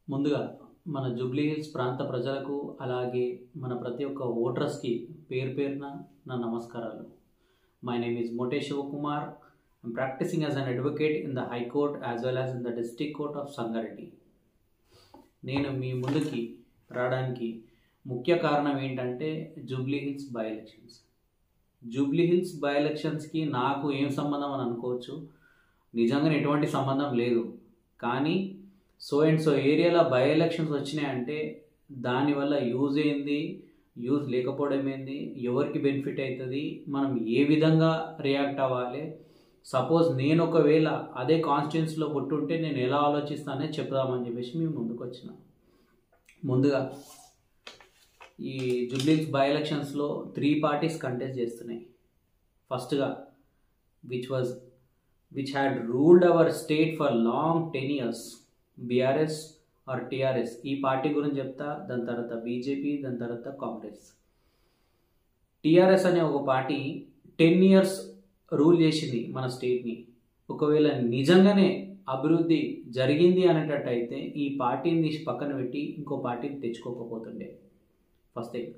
ముందుగా మన Jubilee hills ప్రాంత ప్రజలకు అలాగే మన ప్రతి ఒక్క ఓటర్స్కి పేరు పేరున నా నమస్కారాలు. My name is Mote Shivakumar. I'm practicing as an advocate in the high court as well as in the district court of Sangareddy. నేను మీ ముందుకి రావడానికి ముఖ్య కారణం ఏంటంటే Jubilee Hills by elections. Jubilee Hills by ఎలక్షన్స్కి నాకు ఏం సంబంధం అని అనుకోవచ్చు. నిజంగానే ఎటువంటి సంబంధం లేదు. కానీ సో అండ్ సో ఏరియాలో బై ఎలక్షన్స్ వచ్చినాయంటే దానివల్ల యూజ్ ఏంది, యూజ్ లేకపోవడం ఏంది, ఎవరికి బెనిఫిట్ అవుతుంది, మనం ఏ విధంగా రియాక్ట్ అవ్వాలి. సపోజ్ నేను ఒకవేళ అదే కాన్స్టిట్యున్సీలో పుట్టుంటే నేను ఎలా ఆలోచిస్తానే చెప్దామని చెప్పేసి మేము ముందుకు వచ్చిన. ముందుగా ఈ జూబ్లీహిల్స్ బై ఎలక్షన్స్లో 3 పార్టీస్ కంటెస్ట్ చేస్తున్నాయి. ఫస్ట్గా which had ruled our state for long 10 years, BRS or TRS. ఈ పార్టీ గురించి చెప్తా, దాని తర్వాత బీజేపీ, దాని తర్వాత కాంగ్రెస్. టీఆర్ఎస్ అనే ఒక పార్టీ 10 years రూల్ చేసింది మన స్టేట్ని. ఒకవేళ నిజంగానే అభివృద్ధి జరిగింది అనేటట్టయితే ఈ పార్టీని తీసి పక్కన పెట్టి ఇంకో పార్టీని తెచ్చుకోకపోతుండే. First thing.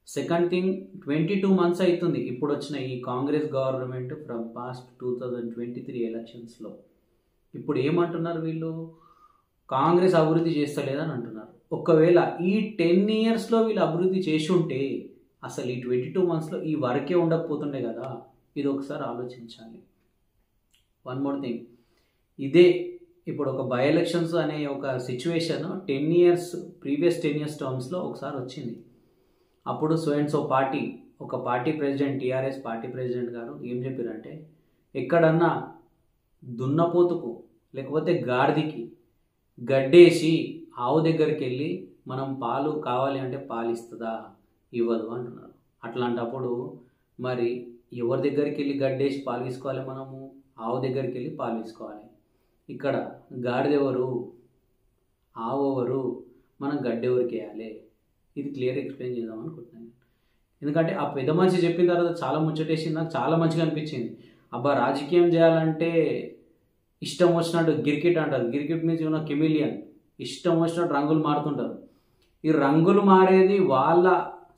Second thing, 22 months అవుతుంది ఇప్పుడు వచ్చిన ఈ కాంగ్రెస్ గవర్నమెంట్ ఫ్రమ్ పాస్ట్ 2023 ఎలక్షన్స్లో. ఇప్పుడు ఏమంటున్నారు వీళ్ళు? కాంగ్రెస్ అభివృద్ధి చేస్తలేదని అంటున్నారు. ఒకవేళ ఈ 10 yearsలో వీళ్ళు అభివృద్ధి చేసి ఉంటే అసలు ఈ 22 monthsలో ఈ వరకే ఉండకపోతుండే కదా. ఇది ఒకసారి ఆలోచించాలి. వన్ మోర్ థింగ్, ఇదే ఇప్పుడు ఒక బై ఎలక్షన్స్ అనే ఒక సిచ్యువేషన్ 10 years ప్రీవియస్ 10 years టర్మ్స్లో ఒకసారి వచ్చింది. అప్పుడు సో అండ్ సో పార్టీ, ఒక party president, TRS party president గారు ఏం చెప్పారంటే, ఎక్కడన్నా దున్నపోతుకు లేకపోతే గాడిదకి గడ్డేసి ఆవు దగ్గరికి వెళ్ళి మనం పాలు కావాలి అంటే పాలు ఇస్తుందా? ఇవ్వదు అంటున్నారు. అట్లాంటప్పుడు మరి ఎవరి దగ్గరికి వెళ్ళి గడ్డేసి పాలు తీసుకోవాలి? మనము ఆవు దగ్గరికి వెళ్ళి పాలు తీసుకోవాలి. ఇక్కడ గాడిదెవరు, ఆవు ఎవరు, మనం గడ్డెవరికి వేయాలి? ఇది క్లియర్ ఎక్స్ప్లెయిన్ చేద్దాం అనుకుంటున్నాను. ఎందుకంటే ఆ పెద్ద మనిషి చెప్పిన తర్వాత చాలా ముచ్చటేసింది, నాకు చాలా మంచిగా అనిపించింది. అబ్బా, రాజకీయం చేయాలంటే ఇష్టం వచ్చినట్టు గిరికెట్ అంటారు. గిరికెట్ మీద ఉన్న కెమిలియన్, ఇష్టం వచ్చినట్టు రంగులు మారుతుంటారు. ఈ రంగులు మారేది వాళ్ళ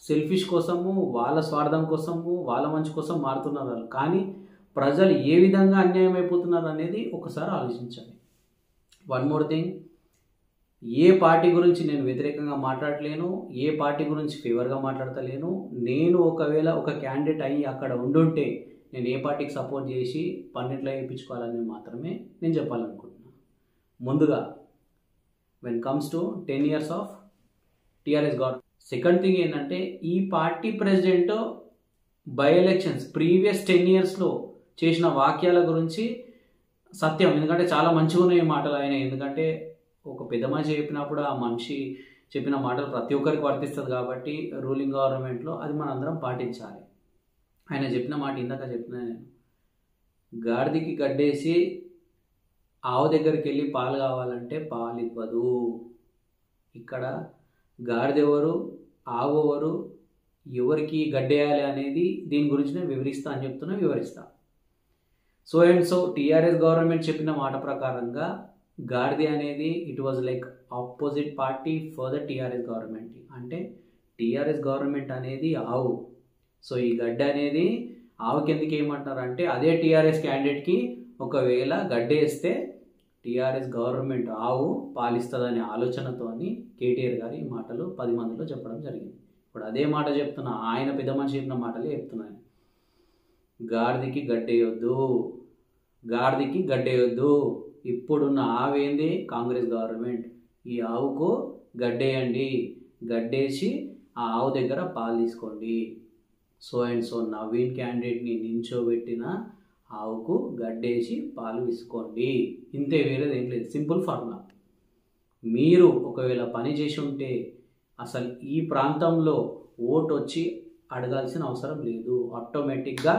సెల్ఫిష్ కోసము, వాళ్ళ స్వార్థం కోసము, వాళ్ళ మంచి కోసం మారుతున్నారు వాళ్ళు. కానీ ప్రజలు ఏ విధంగా అన్యాయం అయిపోతున్నారు అనేది ఒకసారి ఆలోచించాలి. వన్ మోర్ థింగ్, ఏ పార్టీ గురించి నేను వ్యతిరేకంగా మాట్లాడలేను, ఏ పార్టీ గురించి ఫేవర్గా మాట్లాడతలేను. నేను ఒకవేళ ఒక క్యాండిడేట్ అయ్యి అక్కడ ఉండుంటే నేను ఏ పార్టీకి సపోర్ట్ చేసి పన్నెట్లో వేయించుకోవాలని మాత్రమే నేను చెప్పాలనుకుంటున్నాను. ముందుగా when comes to 10 years of TRS government. Second thing ఏంటంటే, ఈ party president by elections previous 10 yearsలో చేసిన వాక్యాల గురించి సత్యం. ఎందుకంటే చాలా మంచిగా ఉన్నాయి మాటలు ఆయన. ఎందుకంటే ఒక పెద్ద మనిషి చెప్పినప్పుడు ఆ మనిషి చెప్పిన మాటలు ప్రతి ఒక్కరికి వర్తిస్తుంది కాబట్టి రూలింగ్ గవర్నమెంట్లో అది మనందరం పాటించాలి. ఆయన చెప్పిన మాట ఇందాక చెప్పిన, నేను గాడిదకి గడ్డేసి ఆవు దగ్గరికి వెళ్ళి పాలు కావాలంటే పాలు ఇవ్వదు. ఇక్కడ గాడిదెవరు, ఆవు ఎవరు, ఎవరికి గడ్డేయాలి అనేది దీని గురించి నేను వివరిస్తా అని చెప్తున్నా, వివరిస్తా. So and so TRS government చెప్పిన మాట ప్రకారంగా గాడిద అనేది it was like opposite party for the TRS government. అంటే టీఆర్ఎస్ గవర్నమెంట్ అనేది ఆవు. సో ఈ గడ్డ అనేది ఆవుకి ఎందుకు ఏమంటారు అంటే, అదే టీఆర్ఎస్ క్యాండిడేట్కి ఒకవేళ గడ్డ వేస్తే టీఆర్ఎస్ గవర్నమెంట్ ఆవు పాలిస్తుందనే ఆలోచనతోని కేటీఆర్ గారు ఈ మాటలు 10 మందిలో చెప్పడం జరిగింది. ఇప్పుడు అదే మాట చెప్తున్నా, ఆయన పెద్ద మనిషి చెప్పిన మాటలే చెప్తున్నాను. గాడిదకి గడ్డేయొద్దు, గాడిదకి గడ్డేయొద్దు. ఇప్పుడున్న ఆవేంది కాంగ్రెస్ గవర్నమెంట్. ఈ ఆవుకు గడ్డేయండి, గడ్డేసి ఆ ఆవు దగ్గర పాలు తీసుకోండి. సో అండ్ సో నవీన్ క్యాండిడేట్ని నించోబెట్టిన ఆవుకు గడ్డేసి పాలు తీసుకోండి. ఇంతే, వేరేది ఏం లేదు. Simple formula. మీరు ఒకవేళ పని చేసి ఉంటే అసలు ఈ ప్రాంతంలో ఓటు వచ్చి అడగాల్సిన అవసరం లేదు. ఆటోమేటిక్గా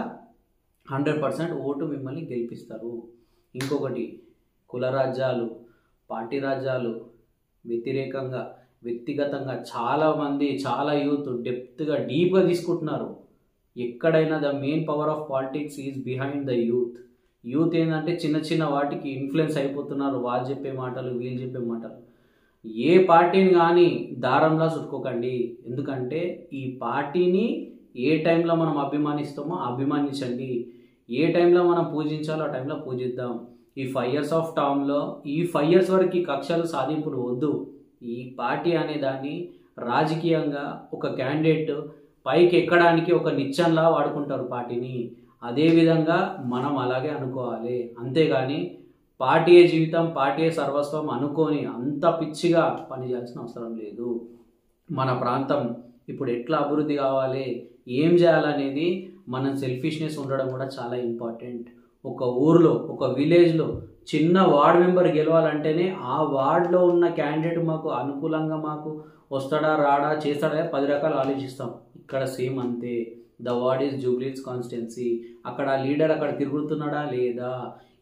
100% ఓటు మిమ్మల్ని గెలిపిస్తారు. ఇంకొకటి, కుల రాజ్యాలు, పార్టీ రాజ్యాలు వ్యతిరేకంగా వ్యక్తిగతంగా చాలామంది, చాలా యూత్ డెప్త్గా డీప్గా తీసుకుంటున్నారు. ఎక్కడైనా the main power of politics is behind the youth. Youth ఏంటంటే చిన్న చిన్న వాటికి ఇన్ఫ్లుయెన్స్ అయిపోతున్నారు. వాళ్ళు చెప్పే మాటలు, వీళ్ళు చెప్పే మాటలు. ఏ పార్టీని కానీ దారంలా చుట్టుకోకండి. ఎందుకంటే ఈ పార్టీని ఏ టైంలో మనం అభిమానిస్తామో అభిమానించండి, ఏ టైంలో మనం పూజించాలో ఆ టైంలో పూజిద్దాం. ఈ 5 years ఆఫ్ టర్మ్లో ఈ 5 years వరకు ఈ కక్షలు సాధింపులు వద్దు. ఈ పార్టీ అనే దాన్ని రాజకీయంగా ఒక క్యాండిడేట్ పైకి ఎక్కడానికి ఒక నిచ్చెనలా వాడుకుంటారు పార్టీని. అదేవిధంగా మనం అలాగే అనుకోవాలి. అంతేగాని పార్టీయే జీవితం, పార్టీయే సర్వస్వం అనుకొని అంత పిచ్చిగా పనిచేయాల్సిన అవసరం లేదు. మన ప్రాంతం ఇప్పుడు ఎట్లా అభివృద్ధి కావాలి, ఏం చేయాలనేది మన సెల్ఫిష్నెస్ ఉండడం కూడా చాలా ఇంపార్టెంట్. ఒక ఊర్లో, ఒక విలేజ్లో చిన్న వార్డ్ మెంబర్ గెలవాలంటేనే ఆ వార్డులో ఉన్న క్యాండిడేట్ మాకు అనుకూలంగా మాకు వస్తాడా రాడా చేస్తాడా 10 రకాలు ఆలోచిస్తాం. ఇక్కడ సేమ్ అంతే. The ward is Jubilee Hills constituency. అక్కడ లీడర్ అక్కడ తిరుగుతున్నాడా లేదా,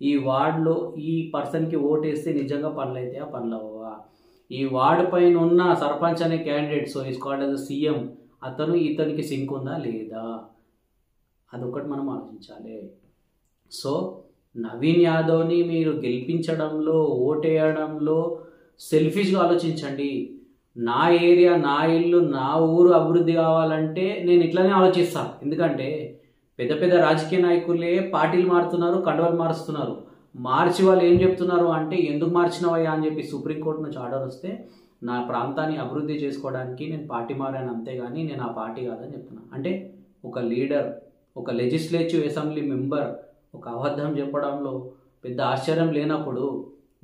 ఈ వార్డులో ఈ పర్సన్కి ఓటేస్తే నిజంగా పనులు అయితే ఆ పనులు అవ్వవా, ఈ వార్డు పైన ఉన్న సర్పంచ్ అనే candidate, so is called as CM, అతను ఇతనికి సింక్ ఉందా లేదా, అదొకటి మనం ఆలోచించాలి. సో నవీన్ యాదవ్ని మీరు గెలిపించడంలో, ఓటేయడంలో సెల్ఫిష్గా ఆలోచించండి. నా ఏరియా, నా ఇల్లు, నా ఊరు అభివృద్ధి కావాలంటే నేను ఇట్లానే ఆలోచిస్తాను. ఎందుకంటే పెద్ద పెద్ద రాజకీయ నాయకులే పార్టీలు మారుతున్నారు, కండువాలు మారుస్తున్నారు. మార్చి వాళ్ళు ఏం చెప్తున్నారు అంటే, ఎందుకు మార్చినవయ్యా అని చెప్పి సుప్రీంకోర్టు నుంచి ఆర్డర్ వస్తే నా ప్రాంతాన్ని అభివృద్ధి చేసుకోవడానికి నేను పార్టీ మారాను, అంతేగాని నేను ఆ పార్టీ కాదని చెప్తున్నాను. అంటే ఒక లీడర్, ఒక లెజిస్లేటివ్ అసెంబ్లీ మెంబర్ ఒక అబద్ధం చెప్పడంలో పెద్ద ఆశ్చర్యం లేనప్పుడు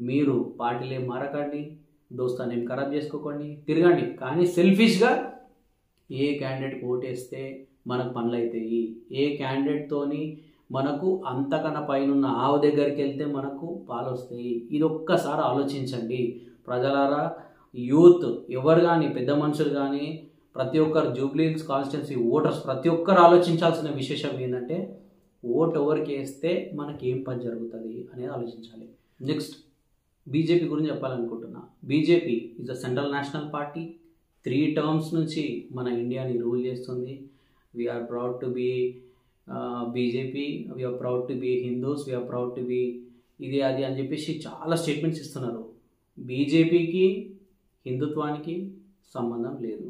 మీరు పార్టీలు మారకండి, దోస్తాన్ని ఏం ఖరాబ్ చేసుకోకండి, తిరగండి. కానీ సెల్ఫిష్గా ఏ క్యాండిడేట్కి ఓటేస్తే మనకు పనులు అవుతాయి, ఏ క్యాండిడేట్తోని మనకు అంతకన్నా పైన ఆవు దగ్గరికి వెళ్తే మనకు పాలు వస్తాయి, ఇది ఒక్కసారి ఆలోచించండి ప్రజలారా. యూత్ ఎవరు కానీ, పెద్ద మనుషులు కానీ, ప్రతి ఒక్కరు జూబ్లీహిల్స్ కాన్స్టిట్యున్సీ ఓటర్స్ ప్రతి ఒక్కరు ఆలోచించాల్సిన విశేషం ఏంటంటే, ఓటు ఎవరికి వేస్తే మనకి ఏం పని జరుగుతుంది అనేది ఆలోచించాలి. నెక్స్ట్ బీజేపీ గురించి చెప్పాలనుకుంటున్నా. BJP is a central national party. 3 terms నుంచి మన ఇండియాని రూల్ చేస్తుంది. We are proud to be BJP, we are proud to be Hindus, we are proud to be ఇది అది అని చెప్పేసి చాలా స్టేట్మెంట్స్ ఇస్తున్నారు. బీజేపీకి హిందుత్వానికి సంబంధం లేదు.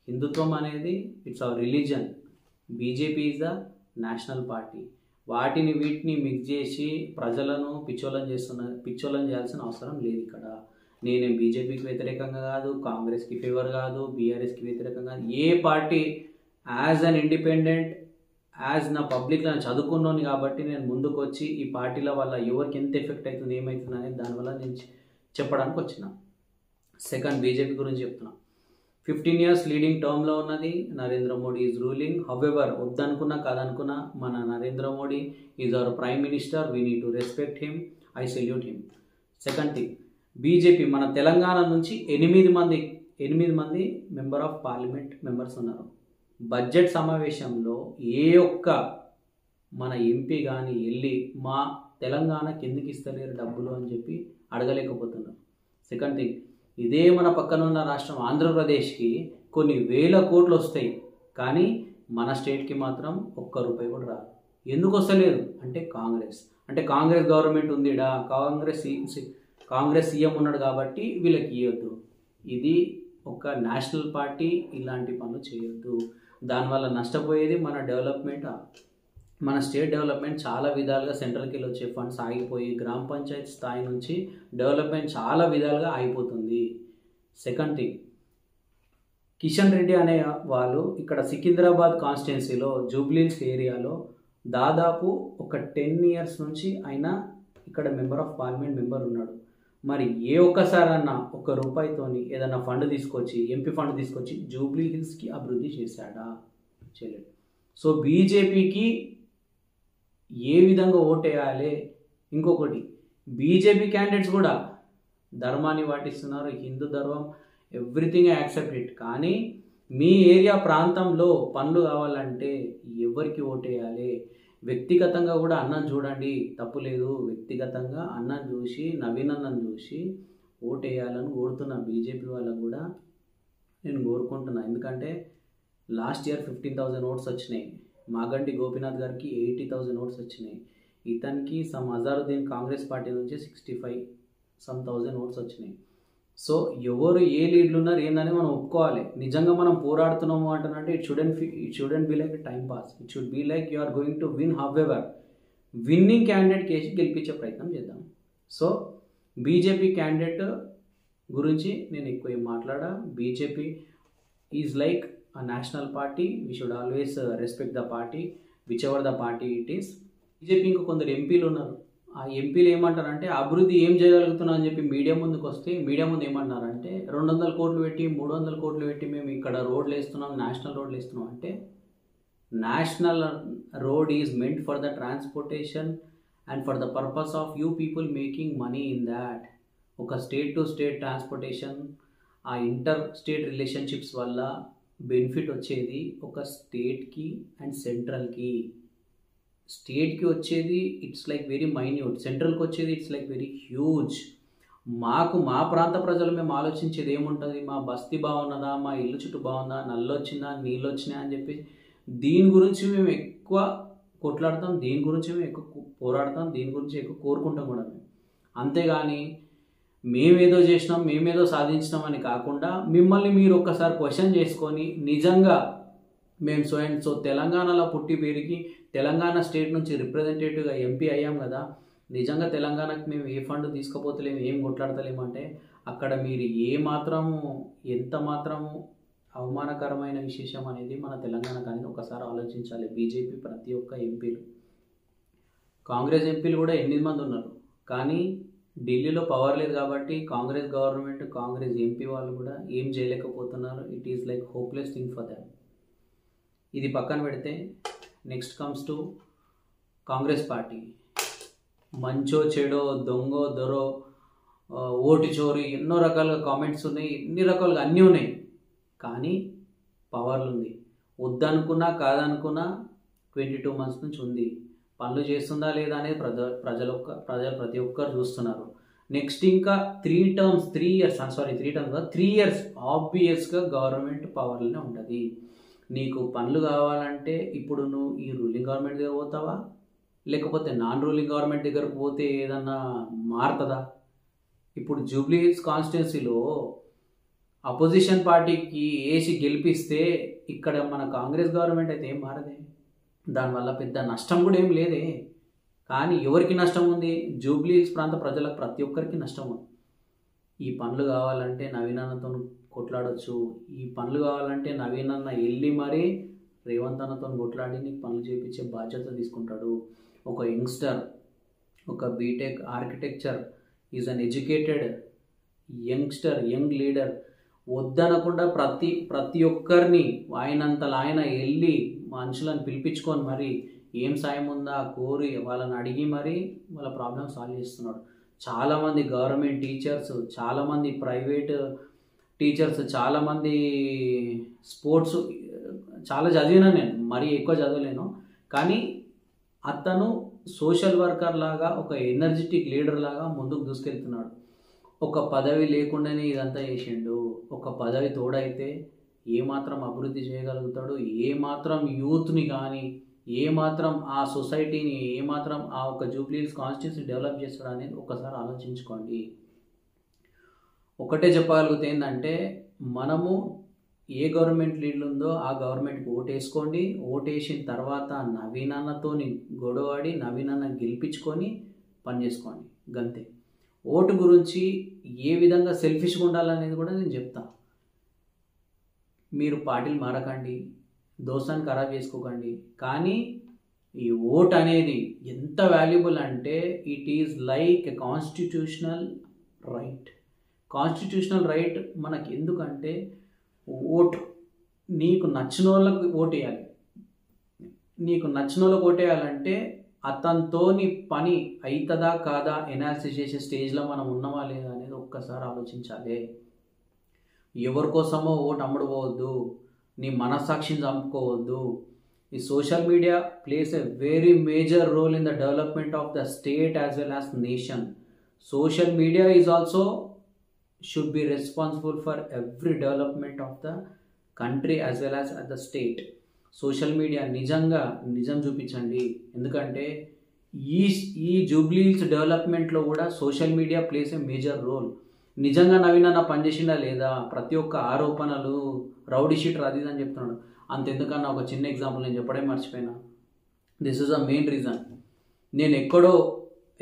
హిందుత్వం అనేది it's our religion. BJP is the national party. వాటిని వీటిని మిక్స్ చేసి ప్రజలను పిచ్చోళ్ళని చేయాల్సిన అవసరం లేదు ఇక్కడ. నేనేం బీజేపీకి వ్యతిరేకంగా కాదు, కాంగ్రెస్కి ఫేవర్ కాదు, బీఆర్ఎస్కి వ్యతిరేకంగా కాదు. ఏ party as an independent, as నా పబ్లిక్లో నేను చదువుకున్నాను కాబట్టి నేను ముందుకు వచ్చి ఈ పార్టీల వల్ల ఎవరికి ఎంత ఎఫెక్ట్ అవుతుంది, ఏమవుతుంది అనేది దానివల్ల నేను చెప్పడానికి వచ్చిన. సెకండ్, బీజేపీ గురించి చెప్తున్నా. 15 years లీడింగ్ టర్మ్లో ఉన్నది. Narendra Modi is ruling. However, వద్దనుకున్నా కాదనుకున్నా మన Narendra Modi is our prime minister. We need to respect him. I salute him. Second thing, BJP మన తెలంగాణ నుంచి 8 మంది మెంబర్ ఆఫ్ పార్లమెంట్ మెంబర్స్ ఉన్నారు. బడ్జెట్ సమావేశంలో ఏ ఒక్క మన ఎంపీ కానీ వెళ్ళి మా తెలంగాణకి ఎందుకు ఇస్తలేరు డబ్బులు అని చెప్పి అడగలేకపోతున్నారు. సెకండ్ థింగ్, ఇదే మన పక్కన ఉన్న రాష్ట్రం ఆంధ్రప్రదేశ్కి కొన్ని వేల కోట్లు వస్తాయి, కానీ మన స్టేట్కి మాత్రం ₹1 కూడా రాదు. ఎందుకు వస్తలేదు అంటే కాంగ్రెస్ గవర్నమెంట్ ఉందిడా, కాంగ్రెస్ సీఎం ఉన్నాడు కాబట్టి వీళ్ళకి ఇవ్వద్దు. ఇది ఒక నేషనల్ పార్టీ ఇలాంటి పనులు చేయొద్దు. దానివల్ల నష్టపోయేది మన డెవలప్మెంట్, మన స్టేట్ డెవలప్మెంట్. చాలా విధాలుగా సెంట్రల్కి వెళ్ళి వచ్చే ఫండ్స్ ఆగిపోయి గ్రామ పంచాయతీ స్థాయి నుంచి డెవలప్మెంట్ చాలా విధాలుగా ఆగిపోతుంది. సెకండ్ థింగ్, కిషన్ రెడ్డి అనే వాళ్ళు ఇక్కడ సికింద్రాబాద్ కాన్స్టిట్యున్సీలో జూబ్లీహిల్స్ ఏరియాలో దాదాపు ఒక 10 years నుంచి ఆయన ఇక్కడ మెంబర్ ఆఫ్ పార్లమెంట్ మెంబర్ ఉన్నాడు. మరి ఏ ఒక్కసారన్నా ₹1 ఏదైనా ఫండ్ తీసుకొచ్చి, ఎంపీ ఫండ్ తీసుకొచ్చి జూబ్లీహిల్స్కి అభివృద్ధి చేశాడా? చేయలేదు. సో బీజేపీకి ఏ విధంగా ఓటేయాలి? ఇంకొకటి, బీజేపీ క్యాండిడేట్స్ కూడా ధర్మాన్ని పాటిస్తున్నారు, హిందూ ధర్మం, ఎవ్రీథింగ్ యాక్సెప్ట్ ఇట్. కానీ మీ ఏరియా ప్రాంతంలో పనులు కావాలంటే ఎవరికి ఓటేయాలి? వ్యక్తిగతంగా కూడా అన్నం చూడండి, తప్పు లేదు. వ్యక్తిగతంగా అన్నం చూసి, నవీన్ అన్నం చూసి ఓటేయాలని కోరుతున్నా. బీజేపీ వాళ్ళకు కూడా నేను కోరుకుంటున్నా. ఎందుకంటే లాస్ట్ ఇయర్ 15,000 votes వచ్చినాయి. మాగంటి గోపీనాథ్ గారికి 80,000 votes వచ్చినాయి. ఇతనికి అజారుద్దీన్ కాంగ్రెస్ పార్టీ నుంచి 65,000 votes వచ్చినాయి. సో ఎవరు ఏ లీడ్లు ఉన్నారు ఏందని మనం ఒప్పుకోవాలి. నిజంగా మనం పోరాడుతున్నాము అంటున్నట్టు it shouldn't be like time pass. It should be like you are going to win. However winning candidate కేసి గెలిపించే ప్రయత్నం చేద్దాం. సో బీజేపీ క్యాండిడేట్ గురించి నేను ఎక్కువ ఏం మాట్లాడా. BJP is like a national party. We should always respect the party which ever the party it is. BJP ఇంకా కొందరు ఎంపీలు ఉన్నారు. ఆ ఎంపీలు ఏమంటారంటే అభివృద్ధి ఏం చేయగలుగుతున్నాం అని చెప్పి మీడియా ముందుకు వస్తే మీడియా ముందు ఏమంటున్నారంటే 200 కోట్లు పెట్టి 300 కోట్లు పెట్టి మేము ఇక్కడ రోడ్లు వేస్తున్నాం, నేషనల్ రోడ్లు వేస్తున్నాం. అంటే national road is meant for the transportation and for the purpose of you people making money in that. ఒక స్టేట్ టు స్టేట్ ట్రాన్స్పోర్టేషన్, ఆ ఇంటర్ స్టేట్ రిలేషన్షిప్స్ వల్ల బెనిఫిట్ వచ్చేది ఒక స్టేట్కి అండ్ సెంట్రల్కి. స్టేట్కి వచ్చేది ఇట్స్ లైక్ వెరీ మైన్యూట్, సెంట్రల్కి వచ్చేది it's like very huge. మా ప్రాంత ప్రజలు మేము ఆలోచించేది ఏముంటుంది, మా బస్తీ బాగున్నదా, మా ఇల్లు చుట్టూ బాగుందా, నల్లు వచ్చిందా, నీళ్ళు వచ్చినాయి అని చెప్పి దీని గురించి మేము ఎక్కువ కొట్లాడతాం, దీని గురించి మేము ఎక్కువ పోరాడతాం, దీని గురించి ఎక్కువ కోరుకుంటాం కూడా మేము. అంతేగాని మేమేదో చేసినాం, మేమేదో సాధించినాం అని కాకుండా మిమ్మల్ని మీరు ఒక్కసారి క్వశ్చన్ చేసుకొని నిజంగా మేము సో తెలంగాణలో పుట్టి పెరిగి తెలంగాణ స్టేట్ నుంచి రిప్రజెంటేటివ్గా ఎంపీ అయ్యాం కదా, నిజంగా తెలంగాణకు మేము ఏ ఫండ్ తీసుకుపోతలేము, ఏం కొట్లాడతలేము అంటే అక్కడ మీరు ఎంత మాత్రము అవమానకరమైన విశేషం అనేది మన తెలంగాణకు అనేది ఒకసారి ఆలోచించాలి. బీజేపీ ప్రతి ఒక్క ఎంపీలు, కాంగ్రెస్ ఎంపీలు కూడా 8 మంది ఉన్నారు, కానీ ఢిల్లీలో పవర్ లేదు కాబట్టి కాంగ్రెస్ గవర్నమెంట్, కాంగ్రెస్ ఎంపీ వాళ్ళు కూడా ఏం చేయలేకపోతున్నారు. It is like hopeless thing for them. ఇది పక్కన పెడితే next comes to Congress party. మంచో చెడో, దొంగో దొరో, ఓటు చోరీ, ఎన్నో రకాలుగా కామెంట్స్ ఉన్నాయి, ఎన్ని రకాలుగా అన్నీ ఉన్నాయి. కానీ పవర్లు ఉంది. వద్దనుకున్నా కాదనుకున్నా 22 మంత్స్ నుంచి ఉంది. పనులు చేస్తుందా లేదా అనేది ప్రజలు ప్రతి ఒక్కరు చూస్తున్నారు. నెక్స్ట్ ఇంకా 3 ఇయర్స్ ఆబ్వియస్గా గవర్నమెంట్ పవర్లోనే ఉంటుంది. నీకు పనులు కావాలంటే ఇప్పుడు నువ్వు ఈ రూలింగ్ గవర్నమెంట్ దగ్గర పోతావా, లేకపోతే నాన్ రూలింగ్ గవర్నమెంట్ దగ్గరకు పోతే ఏదన్నా మారుతుందా? ఇప్పుడు జూబ్లీహిల్స్ కాన్స్టిట్యున్సీలో అపోజిషన్ పార్టీకి వేసి గెలిపిస్తే ఇక్కడ మన కాంగ్రెస్ గవర్నమెంట్ అయితే ఏం మారదే, దానివల్ల పెద్ద నష్టం కూడా ఏం లేదే. కానీ ఎవరికి నష్టం ఉంది? జూబ్లీహిల్స్ ప్రాంత ప్రజలకు ప్రతి ఒక్కరికి నష్టం ఉంది. ఈ పనులు కావాలంటే నవీన్ అన్నతో కొట్లాడొచ్చు, ఈ పనులు కావాలంటే నవీన్ అన్న వెళ్ళి మరీ రేవంత్ అన్నతో కొట్లాడి నీకు పనులు చేయించే బాధ్యత తీసుకుంటాడు. ఒక యంగ్స్టర్, ఒక BTech architecture, is an educated young leader. వద్దనకుండా ప్రతి ఒక్కరిని ఆయనంతలా ఆయన వెళ్ళి మనుషులను పిలిపించుకొని మరి ఏం సాయం ఉందా కోరి వాళ్ళని అడిగి మరి వాళ్ళ ప్రాబ్లమ్ సాల్వ్ చేస్తున్నాడు. చాలామంది గవర్నమెంట్ టీచర్స్, చాలామంది ప్రైవేట్ టీచర్స్, చాలామంది స్పోర్ట్స్ చాలా చదివినా, నేను మరీ ఎక్కువ చదవలేను, కానీ అతను సోషల్ వర్కర్ లాగా, ఒక ఎనర్జెటిక్ లీడర్ లాగా ముందుకు దూసుకెళ్తున్నాడు. ఒక పదవి లేకుండానే ఇదంతా చేసిండు. ఒక పదవి తోడైతే ఏమాత్రం అభివృద్ధి చేయగలుగుతాడు, ఏమాత్రం యూత్ని కానీ, ఏమాత్రం ఆ సొసైటీని, ఏమాత్రం ఆ ఒక జూబ్లీహిల్స్ కాన్స్టిట్యున్సీ డెవలప్ చేస్తాడు అనేది ఒకసారి ఆలోచించుకోండి. ఒకటే చెప్పగలిగితే ఏంటంటే, మనము ఏ గవర్నమెంట్ లీడ్లు ఉందో ఆ గవర్నమెంట్కి ఓటేసుకోండి. ఓటేసిన తర్వాత నవీన్ అన్నతో గొడవడి నవీన్ అన్న గెలిపించుకొని పనిచేసుకోండి, గంతే. ఓటు గురించి ఏ విధంగా సెల్ఫిష్గా ఉండాలనేది కూడా నేను చెప్తా. మీరు పార్టీలు మారకండి, దోస్తాన్ని ఖరాబ్ చేసుకోకండి, కానీ ఈ ఓట్ అనేది ఎంత వాల్యుబుల్ అంటే it is like a constitutional right. Constitutional right మనకి ఎందుకంటే ఓటు నీకు నచ్చిన వాళ్ళకి ఓటేయాలి. నీకు నచ్చిన వాళ్ళకి ఓటేయాలంటే అతనితోని పని అవుతుందా కాదా ఎనాలిసిస్ చేసే స్టేజ్లో మనం ఉన్నామా లేదా అనేది ఒక్కసారి ఆలోచించాలి. ఎవరి కోసమో ఓటు అమ్ముడుపోవద్దు, నీ మనస్సాక్షిని చంపుకోవద్దు. ఈ social media plays a very major role in the development of the state as well as nation. Social media is also should be responsible for every development of the country as well as at the state. Social media నిజం చూపించండి, ఎందుకంటే ఈ జూబ్లీహిల్స్ డెవలప్మెంట్లో కూడా social media plays a major role. నిజంగా నవీన్ అన్న పనిచేసిండా లేదా? ప్రతి ఒక్క ఆరోపణలు రౌడీ షీటర్ అది అని చెప్తున్నాడు. అంతెందుకన్నా ఒక చిన్న ఎగ్జాంపుల్ నేను చెప్పడే మర్చిపోయినా. This is the main reason. నేను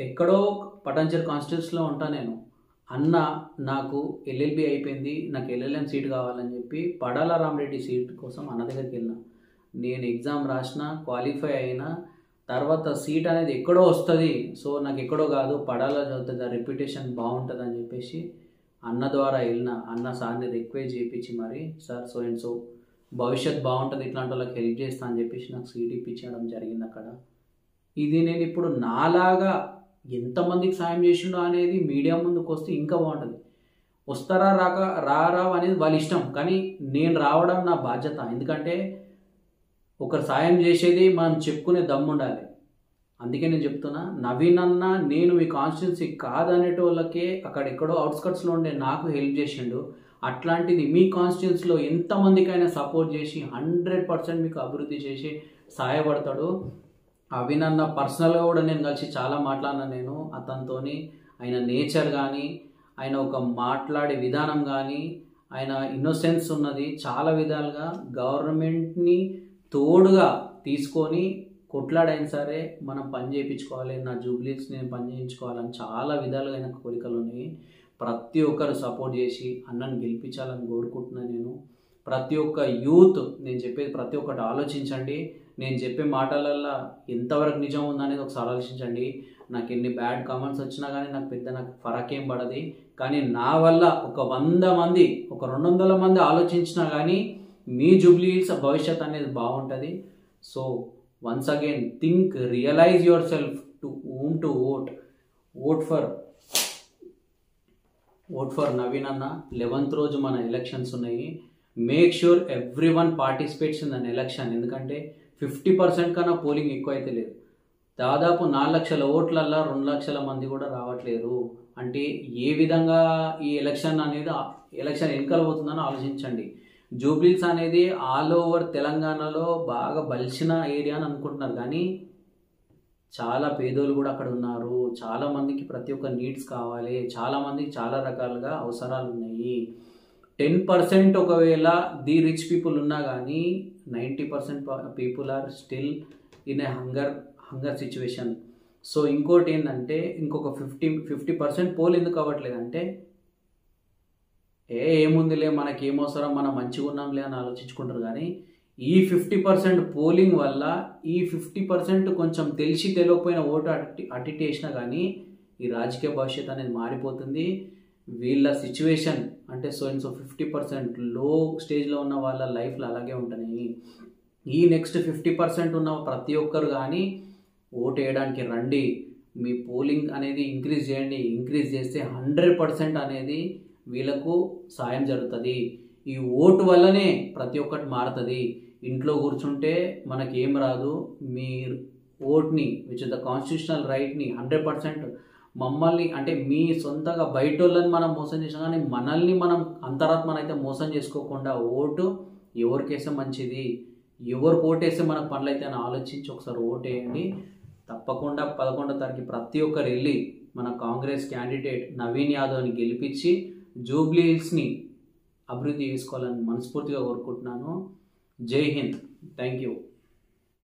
ఎక్కడో పటాన్చెరు కాన్స్టిట్యూన్సీలో ఉంటా. నేను అన్న నాకు ఎల్ఎల్బి అయిపోయింది, నాకు ఎల్ఎల్ఎం సీట్ కావాలని చెప్పి పడాల రామరెడ్డి సీట్ కోసం అన్న దగ్గరికి వెళ్ళిన. నేను ఎగ్జామ్ రాసిన, క్వాలిఫై అయినా, తర్వాత సీట్ అనేది ఎక్కడో వస్తుంది, సో నాకు ఎక్కడో కాదు పడాల చదువుతుంది, రెప్యుటేషన్ బాగుంటుంది అని చెప్పేసి అన్న ద్వారా వెళ్ళిన. అన్న సార్ని రిక్వెస్ట్ చేయించి మరి సార్ సో అండ్ సో భవిష్యత్ బాగుంటుంది, ఇట్లాంటి వాళ్ళకి హెల్ప్ చేస్తా అని చెప్పేసి నాకు సీట్ ఇప్పించడం జరిగింది అక్కడ. ఇది నేను ఇప్పుడు నాలాగా ఎంతమందికి సాయం చేసిండో అనేది మీడియా ముందుకు వస్తే ఇంకా బాగుంటుంది. వస్తారా రారా అనేది వాళ్ళ ఇష్టం, కానీ నేను రావడం నా బాధ్యత. ఎందుకంటే ఒకరు సాయం చేసేది మనం చెప్పుకునే దమ్ము ఉండాలి. అందుకే నేను చెప్తున్నా, నవీన్ అన్న నేను మీ కాన్స్టిట్యున్సీ కాదనేటోళ్ళకే అక్కడెక్కడో అవుట్స్కట్స్లో ఉండే నాకు హెల్ప్ చేసిండు. అట్లాంటిది మీ కాన్స్టిట్యున్సీలో ఎంతమందికైనా సపోర్ట్ చేసి 100% మీకు అభివృద్ధి చేసి సహాయపడతాడు. అవిన్ అన్న పర్సనల్గా కూడా నేను కలిసి చాలా మాట్లాడినా. నేను అతనితోని ఆయన నేచర్ కానీ, ఆయన ఒక మాట్లాడే విధానం కానీ, ఆయన ఇన్నోసెన్స్ ఉన్నది. చాలా విధాలుగా గవర్నమెంట్ని తోడుగా తీసుకొని కొట్లాడైనా సరే మనం పని చేయించుకోవాలి, నా జూబ్లీస్ నేను పని చేయించుకోవాలని చాలా విధాలుగా ఆయన కోరికలు ఉన్నాయి. ప్రతి ఒక్కరు సపోర్ట్ చేసి అన్నను గెలిపించాలని కోరుకుంటున్నాను. నేను ప్రతి ఒక్క యూత్ నేను చెప్పేది ప్రతి ఒక్కటి ఆలోచించండి. నేను చెప్పే మాటలల్లో ఎంతవరకు నిజం ఉందనేది ఒకసారి ఆలోచించండి. నాకు ఎన్ని బ్యాడ్ కామెంట్స్ వచ్చినా కానీ నాకు ఫరక్ ఏం పడది. కానీ నా వల్ల ఒక 100 మంది, ఒక 200 మంది ఆలోచించినా కానీ మీ జూబ్లీ హిల్స్ భవిష్యత్ అనేది బాగుంటుంది. So once again think, realise yourself to whom to vote. Vote for Naveen అన్న. 11th రోజు మన ఎలక్షన్స్ ఉన్నాయి. Make sure everyone participates in an election. ఎందుకంటే 50% కన్నా పోలింగ్ ఎక్కువ అయితే లేదు. దాదాపు 4 లక్షల ఓట్లల్లో 2 లక్షల మంది కూడా రావట్లేరు. అంటే ఏ విధంగా ఈ ఎలక్షన్ ఎన్నికలు పోతుందని ఆలోచించండి. జూబ్లీస్ అనేది ఆల్ ఓవర్ తెలంగాణలో బాగా బలిసిన ఏరియా అని అనుకుంటున్నారు, కానీ చాలా పేదోళ్ళు కూడా అక్కడ ఉన్నారు. చాలామందికి ప్రతి ఒక్క నీడ్స్ కావాలి, చాలామందికి చాలా రకాలుగా అవసరాలు ఉన్నాయి. 10% ఒకవేళ ది రిచ్ పీపుల్ ఉన్నా కానీ 90% people are still in a hunger situation. So ఇంకోటి ఏంటంటే ఇంకొక 50% పోల్ ఎందుకు అవ్వట్లేదంటే ఏముందిలే మనకి ఏమవసరం, మనం మంచిగా ఉన్నాంలే అని ఆలోచించుకుంటారు. కానీ ఈ 50% పోలింగ్ వల్ల ఈ 50% కొంచెం తెలియకపోయిన ఓటు అటు వేసినా కానీ ఈ రాజకీయ భవిష్యత్తు అనేది మారిపోతుంది. వీళ్ళ సిచ్యువేషన్ అంటే సో 50% లో స్టేజ్లో ఉన్న వాళ్ళ లైఫ్లో అలాగే ఉంటున్నాయి. ఈ నెక్స్ట్ 50% ఉన్న ప్రతి ఒక్కరు కానీ ఓటు వేయడానికి రండి. మీ పోలింగ్ అనేది ఇంక్రీజ్ చేయండి. ఇంక్రీజ్ చేస్తే 100% అనేది వీళ్ళకు సాయం జరుగుతుంది. ఈ ఓటు వల్లనే ప్రతి ఒక్కటి మారుతుంది. ఇంట్లో కూర్చుంటే మనకి ఏం రాదు. మీ ఓట్ని విచ్ ఇస్ ద కాన్స్టిట్యూషనల్ రైట్ని 100% మమ్మల్ని అంటే మీ సొంతగా బయట వాళ్ళని మనం మోసం చేసినా కానీ మనల్ని మనం అంతరాత్మనైతే మోసం చేసుకోకుండా ఓటు ఎవరికేస్తే మంచిది, ఎవరికి ఓటేస్తే మనకు పనులు అయితే అని ఆలోచించి ఒకసారి ఓటు వేయండి. తప్పకుండా 11వ తారీఖు ప్రతి ఒక్కరు వెళ్ళి మన కాంగ్రెస్ క్యాండిడేట్ నవీన్ యాదవ్ని గెలిపించి జూబ్లీ హిల్స్ని అభివృద్ధి చేసుకోవాలని మనస్ఫూర్తిగా కోరుకుంటున్నాను. జై హింద్. Thank you.